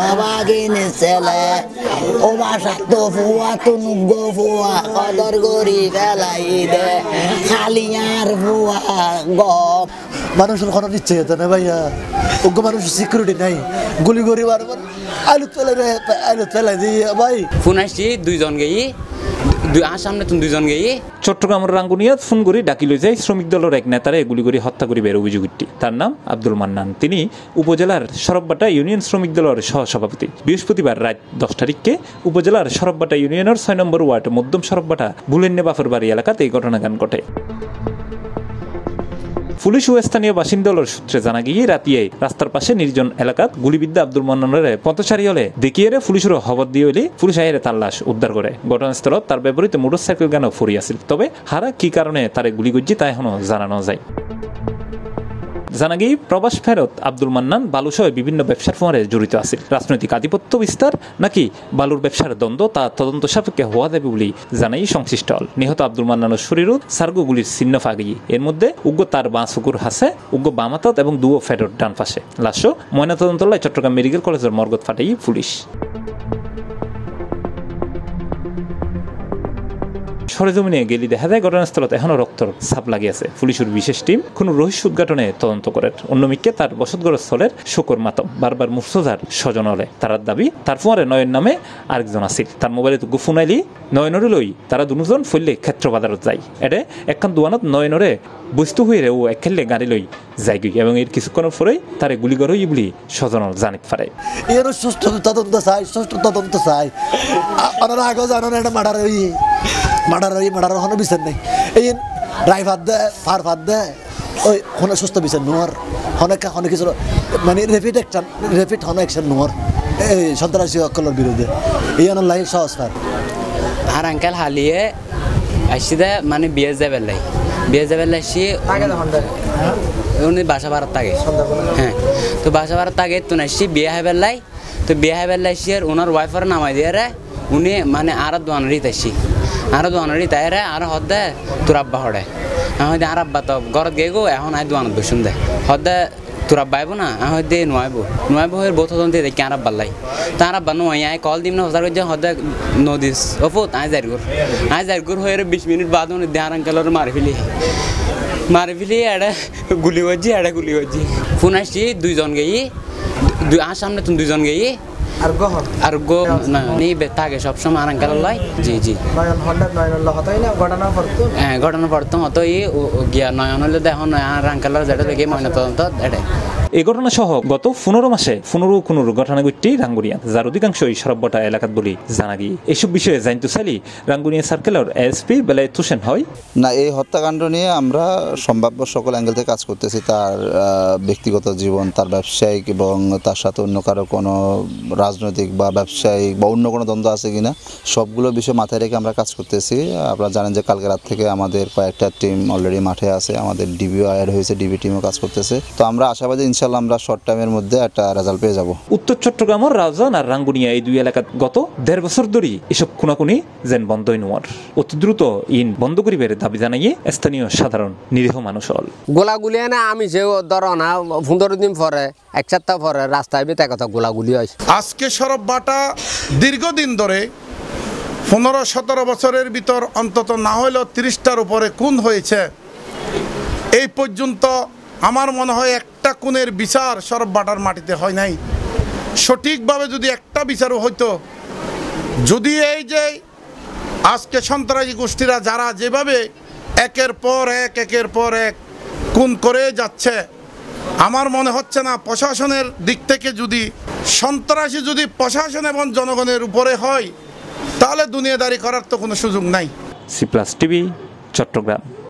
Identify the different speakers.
Speaker 1: অবাগিনী ছেলে ও বাসা তো ফুয়া তুনুগ ফুয়া কদর গরি ফেলাই দে খালিয়ার ফুয়া গপ
Speaker 2: মানুষের কোনো ইচ্ছে হতো না ভাইয়া ওগ্য মানুষের সিকিউরিটি নাই গুলি করি বারবার আলু ফেলাই দিয়ে ভাই
Speaker 3: ফোন আসছি দুইজন গেই সামনে তুমি দুইজন গেই
Speaker 4: চট্টগ্রামের রাঙ্গুনিয়াত ফোন করে ডাকি লই যায় শ্রমিক দলের এক নেতারে গুলি করে হত্যা করিবার অভিযোগটি তার নাম আব্দুল মান্নান তিনি উপজেলার সরববাটা ইউনিয়ন শ্রমিক দলের সহসভাপতি বৃহস্পতিবার রাত 10 তারিখে উপজেলার সরববাটা ইউনিয়নের 6 নম্বর ওয়ার্ড মধ্যম সরববাটা বুলেন্নে বাফর বাড়ি এলাকাতে এই ঘটনাগান ঘটে পুলিশ ও স্থানীয় বাসিন্দাদের সূত্রে জানা গিয়ে রাতিয়ে রাস্তার পাশে নির্জন এলাকাত গুলিবিদ্ধ আব্দুল মান্নানের পথচারী হলে দেখিয়ে পুলিশের খবর দিয়ে হলে পুলিশ আইরে তার লাশ উদ্ধার করে ঘটনাস্থলত তার বিপরীতে মোটরসাইকেল গানও ফুরি আছিল তবে হারা কি কারণে তারে গুলি করছে তা এখনো জানানো যায় জানা গিয়ে প্রবাস ফেরত আব্দুল মান্নান বালুসহ বিভিন্ন ব্যবসার ফোয়ারে জড়িত আছে রাজনৈতিক আধিপত্য বিস্তার নাকি বালুর ব্যবসার দ্বন্দ্ব তা তদন্ত সাপেক্ষে হওয়া দেবে বলে জানাই সংশ্লিষ্ট হল নিহত আব্দুল মান্নানের শরীরও সার্গো গুলির চিহ্ন ফাগিয়ে এর মধ্যে উগ্র তার বাঁ চকুর হাসে উগ্র বামাতত এবং দুও ফেরত ডান পাশে লাশও ময়নাতদন্তলায় চট্টগ্রাম মেডিকেল কলেজের মর্গত ফাটাই পুলিশ সরেজমিনে গেলি দেখা যায় ঘটনাস্থলত এখনো রক্তর ছাপ লাগিয়েছে পুলিশের বিশেষ টিম কোন রহস্য উদ্ঘাটনে তদন্ত করে অন্যমিককে তার বসতঘর স্থলের শোকর মাতম বারবার মুর্তজার স্বজন হলে তার দাবি তার ফোয়ারে নয়ন নামে আরেকজন আছিল তার মোবাইলে তো গুফুন আইলি নয়নরে লই তারা দুজন ফইলে ক্ষেত্র বাজারত যায় এটে একখান দোয়ানত নয়নরে বস্তু হয়ে ও একখালে গাড়ি লই যাই গই এবং এর কিছুক্ষণের পরেই তারে গুলি করই বলি স্বজন জানিত পারে
Speaker 2: এর সুস্থ তদন্ত চাই আপনারা আগে জানেন এটা মার্ডার হনো বিচার নেই এই ড্রাইভার দেয় ফার দেয় ওই হনে সুস্থ বিচার নোয়ার অনেক কিছু মানে রেপিড হনো অ্যাকশন নোয়ার এই সন্ত্রাসী অকলের বিরুদ্ধে এই অনলাইন সহজ ফার
Speaker 3: আর আঙ্কেল হালিয়ে আসছি দে মানে বিয়ে যাবেন আসছি উনি বাসা ভাড়ার থাকে হ্যাঁ তো বাসা ভাড়ার থাকে তো আসছি বিয়ে হাইবার আসছি আর ওনার ওয়াইফার নামাই দিয়ে রে উনি মানে আর দোয়ানারি তাই রে আর হদে তোর আব্বা হড়ে হয়তো আর আব্বা তো ঘরত গিয়ে গো এখন আই দোয়ানত বসুন দে হদে তোর আব্বা আইব না হয়তো নোয়াইব হয়ে বোধ হতন দিয়ে দেখি আর আব্বার লাই তার আব্বা নোয়াই আই কল দিম না হসার করছে হদে নদিস ওফুত আই জারগুর হয়ে 20 মিনিট বাদ উনি দেহার আঙ্কেলর মারি ফেলি এটা গুলি করছি ফোন আসছি দুইজন গেই সামনে তুমি দুইজন গেই আর গো নেই থাকে সবসময় আর আঙ্কেল লয় জি ঘটনা পড়তাম অত গিয়া নয়ন হলে এখন আর আঙ্কেলের যেটা দেখে ময়নাতদন্ত এটাই
Speaker 4: এই ঘটনা সহ গত 15 মাসে 15 ঘটনা ঘটটি রাঙ্গুনিয়া যার অধিকাংশই সরববাটা এলাকাত বলি জানা গিয়ে এসব বিষয়ে জানতে চাইলি রাঙ্গুনিয়া সার্কেলের এসপি বেলায়েত হোসেন হয়
Speaker 5: না এই হত্যাকাণ্ড নিয়ে আমরা সম্ভাব্য সকল অ্যাঙ্গেল থেকে কাজ করতেছি তার ব্যক্তিগত জীবন তার ব্যবসায়িক এবং তার সাথে অন্য কারো কোনো রাজনৈতিক বা ব্যবসায়িক বা অন্য কোনো দ্বন্দ্ব আছে কিনা সবগুলো বিষয় মাথায় রেখে আমরা কাজ করতেছি আপনারা জানেন যে কালকে রাত থেকে আমাদের কয়েকটা টিম অলরেডি মাঠে আছে আমাদের ডিবিও অ্যাড হয়েছে ডিবি টিমও কাজ করতেছে তো আমরা আশাবাদী ইনশাআল্লাহ আমরা শর্ট টাইমের মধ্যে একটা রেজাল্ট পেয়ে যাব
Speaker 4: উত্তর চট্টগ্রামের রাউজান আর রাঙ্গুনিয়া এই দুই এলাকাত গত 1.5 বছর ধরে এসব খুনাখুনি যেন বন্ধই নোয়ার অতি দ্রুত বন্ধ করিবার দাবি জানাইয়ে স্থানীয় সাধারণ নিরীহ মানুষ হল
Speaker 6: গোলাগুলি না আমি যে ধরো না 15 দিন পরে এক সপ্তাহ পরে রাস্তায় বেতে কথা গোলাগুলি হয়
Speaker 7: আজকে সরববাটা দীর্ঘদিন ধরে 15-17 বছরের ভিতর অন্তত না হলেও 30টার উপরে খুন হয়েছে এই পর্যন্ত আমার মনে হয় একটা খুনের বিচার সরববাটার মাটিতে হয় নাই সঠিকভাবে যদি একটা বিচারও হইতো যদি এই যে আজকে সন্ত্রাসী গোষ্ঠীরা যারা যেভাবে একের পর এক খুন করে যাচ্ছে আমার মনে হচ্ছে না প্রশাসনের দিক থেকে যদি সন্ত্রাসী যদি প্রশাসন এবং জনগণের উপরে হয় তাহলে দুনিয়াদারি করার তো কোনো সুযোগ নাই।
Speaker 4: C+ TV Chittagong.